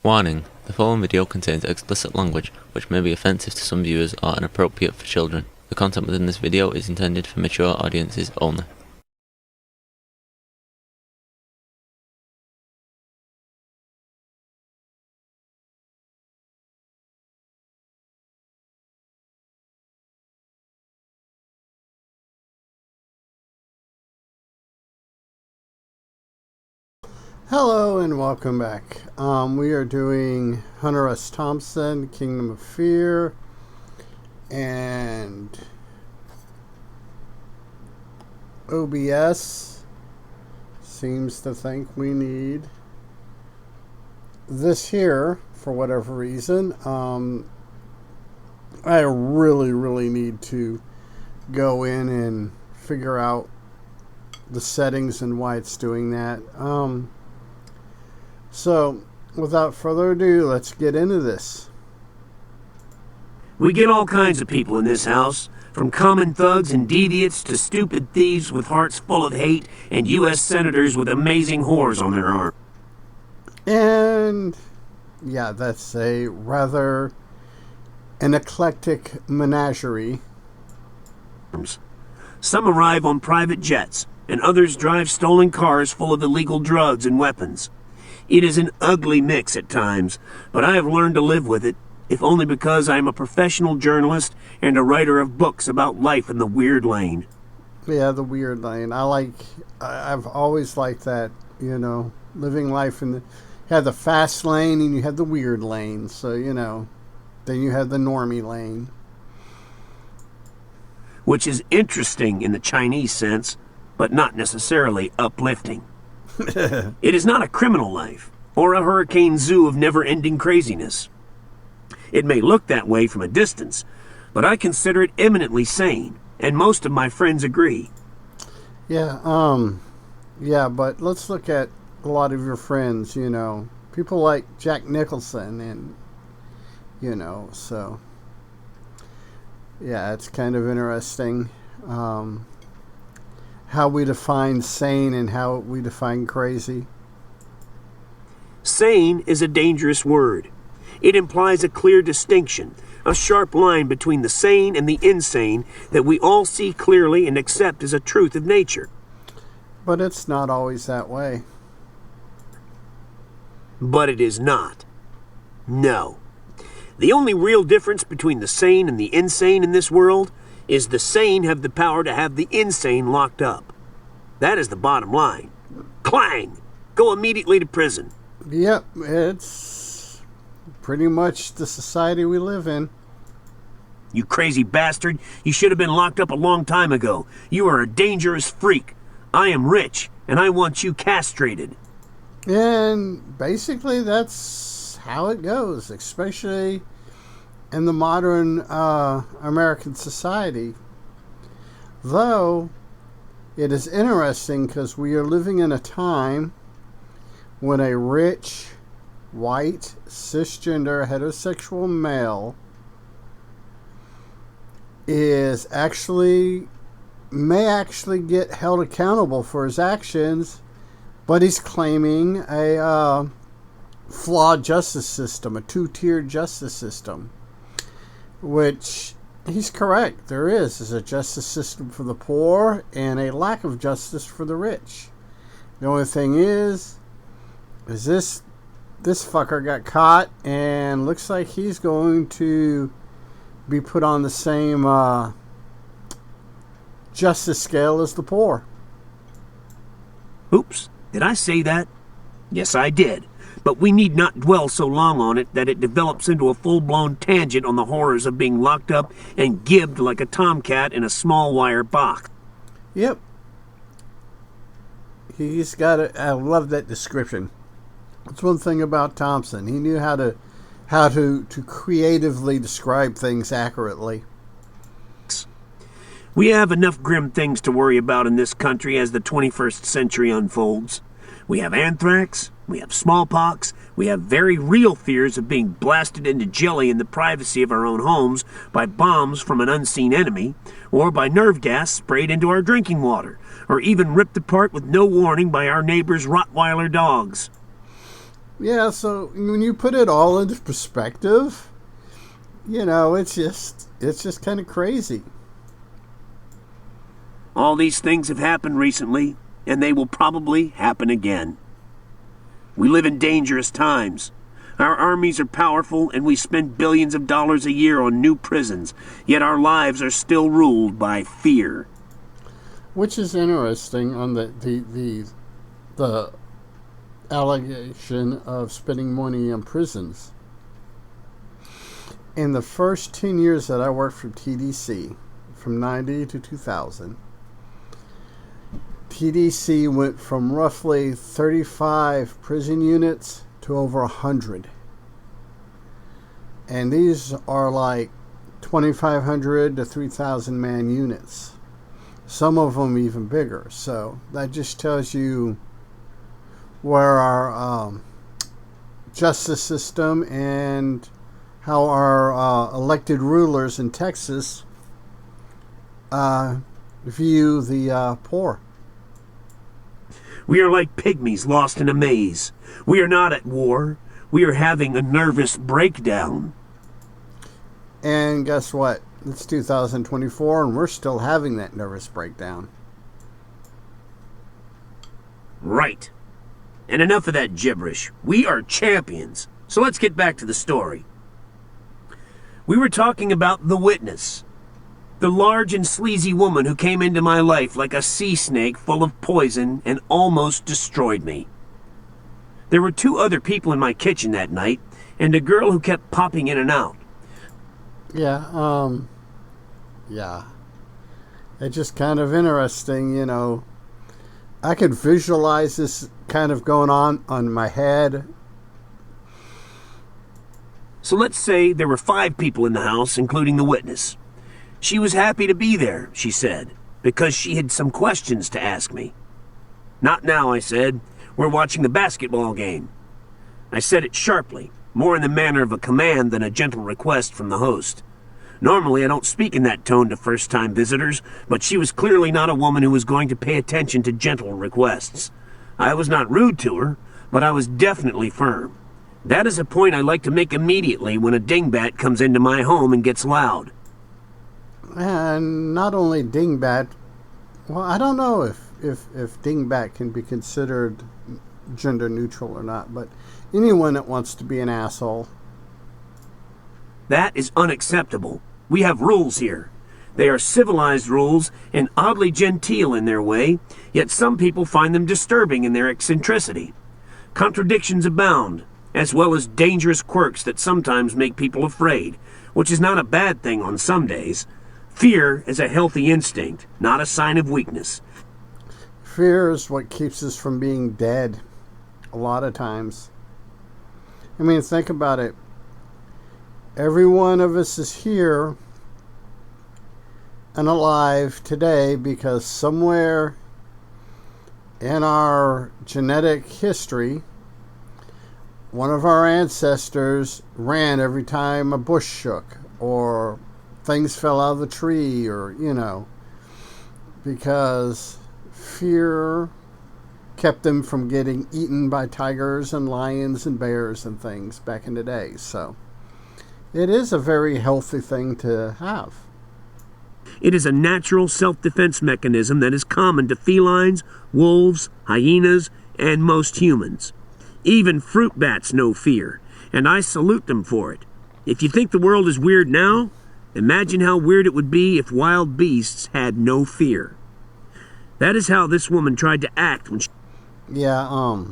Warning: the following video contains explicit language which may be offensive to some viewers or inappropriate for children. The content within this video is intended for mature audiences only. Hello and welcome back. We are doing Hunter S. Thompson, Kingdom of Fear, and OBS seems to think we need this here for whatever reason. I really need to go in and figure out the settings and why it's doing that. So, without further ado, let's get into this. We get all kinds of people in this house, from common thugs and deviants to stupid thieves with hearts full of hate and U.S. senators with amazing whores on their arm. And, yeah, that's a rather an eclectic menagerie. Some arrive on private jets, and others drive stolen cars full of illegal drugs and weapons. It is an ugly mix at times, but I have learned to live with it, if only because I am a professional journalist and a writer of books about life in the weird lane. Yeah, the weird lane. I've always liked that, you know, living life in the, you had the fast lane and you had the weird lane, so, you know, then you had the normie lane. Which is interesting in the Chinese sense, but not necessarily uplifting. It is not a criminal life, or a hurricane zoo of never-ending craziness. It may look that way from a distance, but I consider it eminently sane, and most of my friends agree. Yeah, but let's look at a lot of your friends, you know, people like Jack Nicholson and, you know, so, yeah, it's kind of interesting. How we define sane and how we define crazy. Sane is a dangerous word. It implies a clear distinction, a sharp line between the sane and the insane that we all see clearly and accept as a truth of nature. But it's not always that way. But it is not. No. The only real difference between the sane and the insane in this world is the sane have the power to have the insane locked up. That is the bottom line. Clang! Go immediately to prison. Yep, it's pretty much the society we live in. You crazy bastard. You should have been locked up a long time ago. You are a dangerous freak. I am rich, and I want you castrated. And basically that's how it goes, especially in the modern American society. Though it is interesting because we are living in a time when a rich, white, cisgender, heterosexual male may actually get held accountable for his actions, but he's claiming a flawed justice system, a two-tiered justice system. Which he's correct. There is a justice system for the poor and a lack of justice for the rich. The only thing is this fucker got caught and looks like he's going to be put on the same justice scale as the poor. Oops, did I say that? Yes, I did. But we need not dwell so long on it that it develops into a full-blown tangent on the horrors of being locked up and gibbed like a tomcat in a small wire box. Yep. He's got it. I love that description. That's one thing about Thompson. He knew how to creatively describe things accurately. We have enough grim things to worry about in this country as the 21st century unfolds. We have anthrax, we have smallpox, we have very real fears of being blasted into jelly in the privacy of our own homes by bombs from an unseen enemy, or by nerve gas sprayed into our drinking water, or even ripped apart with no warning by our neighbors' Rottweiler dogs. Yeah, so when you put it all into perspective, it's just kind of crazy. All these things have happened recently, and they will probably happen again. We live in dangerous times. Our armies are powerful, and we spend billions of dollars a year on new prisons, yet our lives are still ruled by fear. Which is interesting on the allegation of spending money on prisons. In the first 10 years that I worked for TDC, from 90 to 2000, TDC went from roughly 35 prison units to over 100. And these are like 2,500 to 3,000 man units. Some of them even bigger. So that just tells you where our justice system and how our elected rulers in Texas view the poor. We are like pygmies lost in a maze. We are not at war. We are having a nervous breakdown. And guess what? It's 2024 and we're still having that nervous breakdown. Right. And enough of that gibberish. We are champions. So let's get back to the story. We were talking about the witness. The large and sleazy woman who came into my life like a sea snake full of poison and almost destroyed me. There were 2 other people in my kitchen that night, and a girl who kept popping in and out. Yeah, It's just kind of interesting, I could visualize this kind of going on my head. So let's say there were 5 people in the house, including the witness. She was happy to be there, she said, because she had some questions to ask me. Not now, I said. We're watching the basketball game. I said it sharply, more in the manner of a command than a gentle request from the host. Normally, I don't speak in that tone to first-time visitors, but she was clearly not a woman who was going to pay attention to gentle requests. I was not rude to her, but I was definitely firm. That is a point I like to make immediately when a dingbat comes into my home and gets loud. And not only dingbat, well, I don't know if dingbat can be considered gender neutral or not, but anyone that wants to be an asshole. That is unacceptable. We have rules here. They are civilized rules and oddly genteel in their way, yet some people find them disturbing in their eccentricity. Contradictions abound, as well as dangerous quirks that sometimes make people afraid, which is not a bad thing on some days. Fear is a healthy instinct, not a sign of weakness. Fear is what keeps us from being dead a lot of times. I mean, think about it. Every one of us is here and alive today because somewhere in our genetic history, one of our ancestors ran every time a bush shook or things fell out of the tree, or because fear kept them from getting eaten by tigers and lions and bears and things back in the day. So it is a very healthy thing to have. It is a natural self-defense mechanism that is common to felines, wolves, hyenas, and most humans. Even fruit bats know fear, and I salute them for it. If you think the world is weird now, imagine how weird it would be if wild beasts had no fear. That is how this woman tried to act when she... Yeah,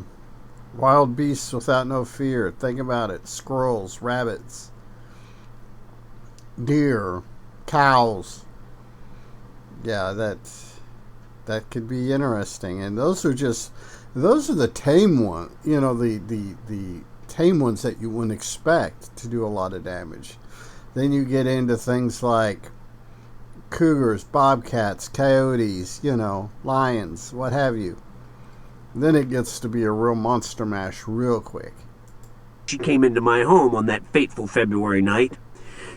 wild beasts without no fear. Think about it. Squirrels, rabbits, deer, cows. Yeah, that could be interesting. And those are the tame ones, the tame ones that you wouldn't expect to do a lot of damage. Then you get into things like cougars, bobcats, coyotes, lions, what have you. Then it gets to be a real monster mash real quick. She came into my home on that fateful February night.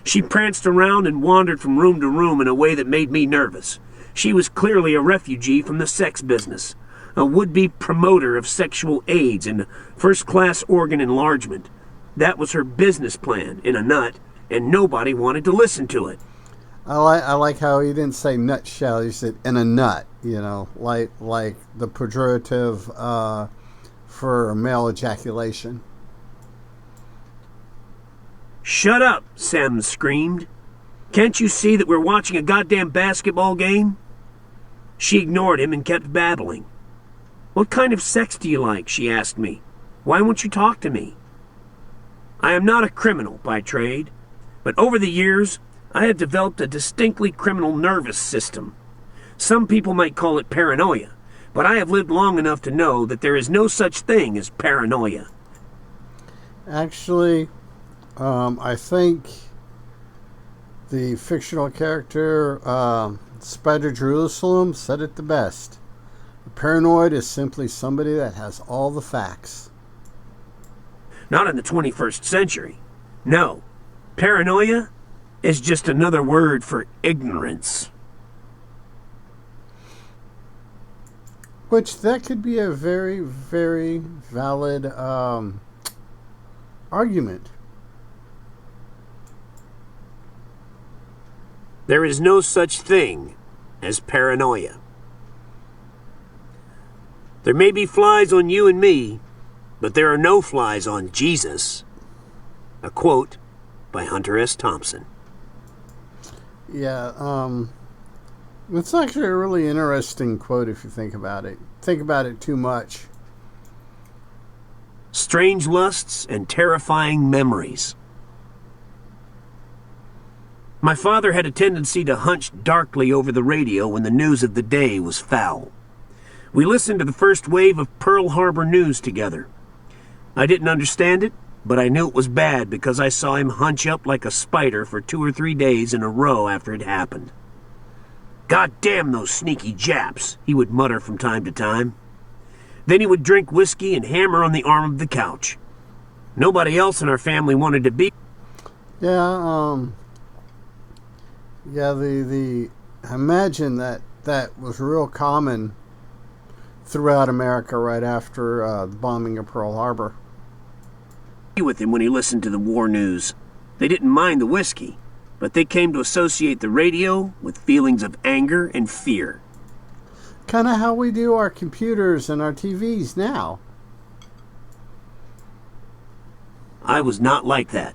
She pranced around and wandered from room to room in a way that made me nervous. She was clearly a refugee from the sex business. a would-be promoter of sexual aids and first-class organ enlargement. That was her business plan in a nut, and nobody wanted to listen to it. I like how he didn't say nutshell. He said in a nut. You know, like the pejorative for male ejaculation. Shut up, Sam screamed. Can't you see that we're watching a goddamn basketball game? She ignored him and kept babbling. What kind of sex do you like? She asked me. Why won't you talk to me? I am not a criminal by trade, but over the years, I have developed a distinctly criminal nervous system. Some people might call it paranoia, but I have lived long enough to know that there is no such thing as paranoia. Actually, I think the fictional character Spider Jerusalem said it the best. A paranoid is simply somebody that has all the facts. Not in the 21st century. No. Paranoia is just another word for ignorance. Which that could be a very, very valid argument. There is no such thing as paranoia. There may be flies on you and me, but there are no flies on Jesus. A quote by Hunter S. Thompson. Yeah, it's actually a really interesting quote if you think about it. Think about it too much. Strange lusts and terrifying memories. My father had a tendency to hunch darkly over the radio when the news of the day was foul. We listened to the first wave of Pearl Harbor news together. I didn't understand it, but I knew it was bad because I saw him hunch up like a spider for 2 or 3 days in a row after it happened. God damn those sneaky Japs, he would mutter from time to time. Then he would drink whiskey and hammer on the arm of the couch. Nobody else in our family wanted to be. Yeah, the I imagine that was real common throughout America right after the bombing of Pearl Harbor. With him when he listened to the war news. They didn't mind the whiskey, but they came to associate the radio with feelings of anger and fear. Kind of how we do our computers and our TVs now. I was not like that.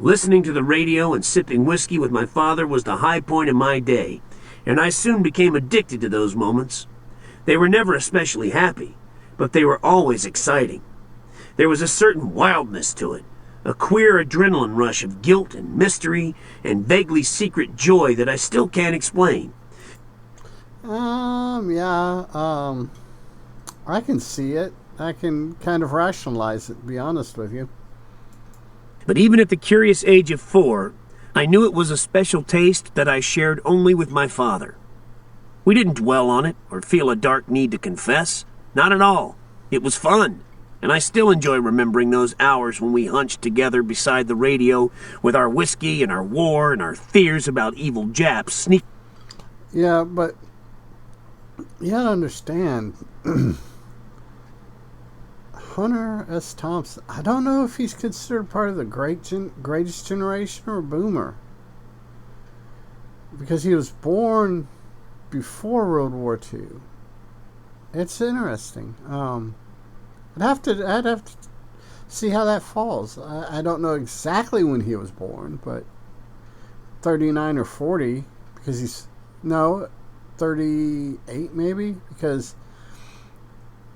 Listening to the radio and sipping whiskey with my father was the high point of my day, and I soon became addicted to those moments. They were never especially happy, but they were always exciting. There was a certain wildness to it, a queer adrenaline rush of guilt and mystery and vaguely secret joy that I still can't explain. I can see it. I can kind of rationalize it, to be honest with you. But even at the curious age of 4, I knew it was a special taste that I shared only with my father. We didn't dwell on it or feel a dark need to confess. Not at all. It was fun. And I still enjoy remembering those hours when we hunched together beside the radio with our whiskey and our war and our fears about evil Japs Yeah, but you gotta understand, Hunter S. Thompson, I don't know if he's considered part of the greatest generation or boomer. Because he was born before World War II. It's interesting. I'd have to see how that falls. I don't know exactly when he was born, but 39 or 40, because he's, no, 38 maybe, because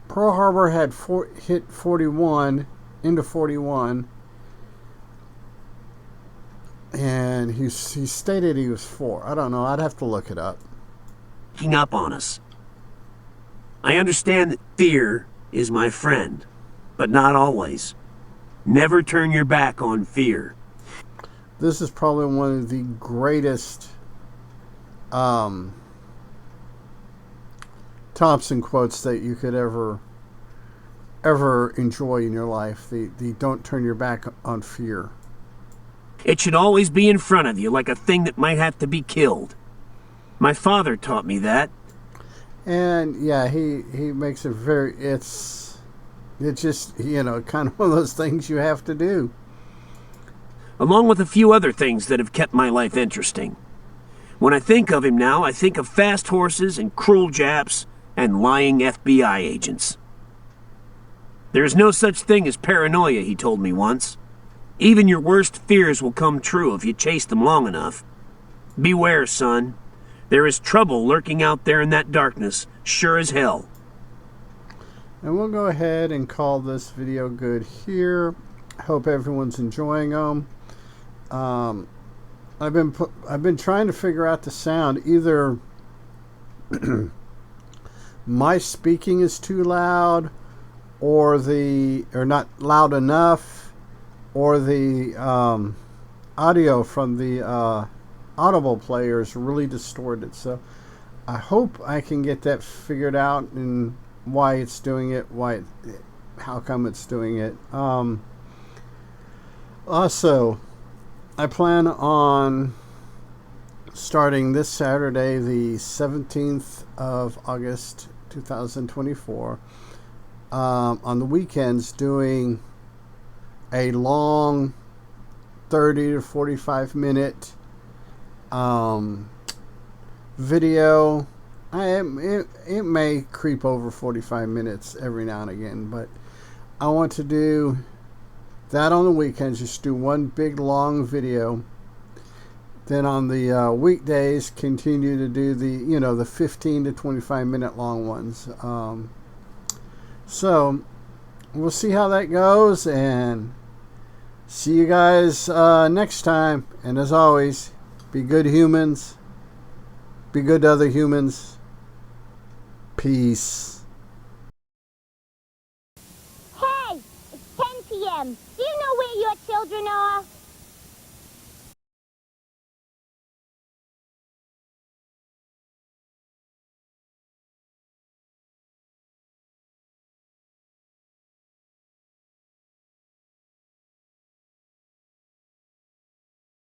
Pearl Harbor had hit 41, into 41, and he stated he was 4. I don't know, I'd have to look it up. Up on us. I understand that fear is my friend, but not always. Never turn your back on fear. This is probably one of the greatest Thompson quotes that you could ever enjoy in your life. The don't turn your back on fear. It should always be in front of you, like a thing that might have to be killed. My father taught me that. And yeah, he makes it very, it's just, kind of one of those things you have to do. Along with a few other things that have kept my life interesting. When I think of him now, I think of fast horses and cruel Japs and lying FBI agents. There is no such thing as paranoia, he told me once. Even your worst fears will come true if you chase them long enough. Beware, son. There is trouble lurking out there in that darkness, sure as hell. And we'll go ahead and call this video good here. Hope everyone's enjoying them. I've been trying to figure out the sound. Either my speaking is too loud, or not loud enough, or the audio from the Audible player is really distorted. So I hope I can get that figured out and why it's doing it, how come it's doing it. Also, I plan on starting this Saturday, the 17th of August 2024, on the weekends, doing a long 30 to 45 minute video. It may creep over 45 minutes every now and again, but I want to do that on the weekends. Just do one big long video. Then on the weekdays, continue to do the 15 to 25 minute long ones. So we'll see how that goes, and see you guys next time. And as always, be good humans. Be good to other humans. Peace. Hey, it's 10 p.m. Do you know where your children are?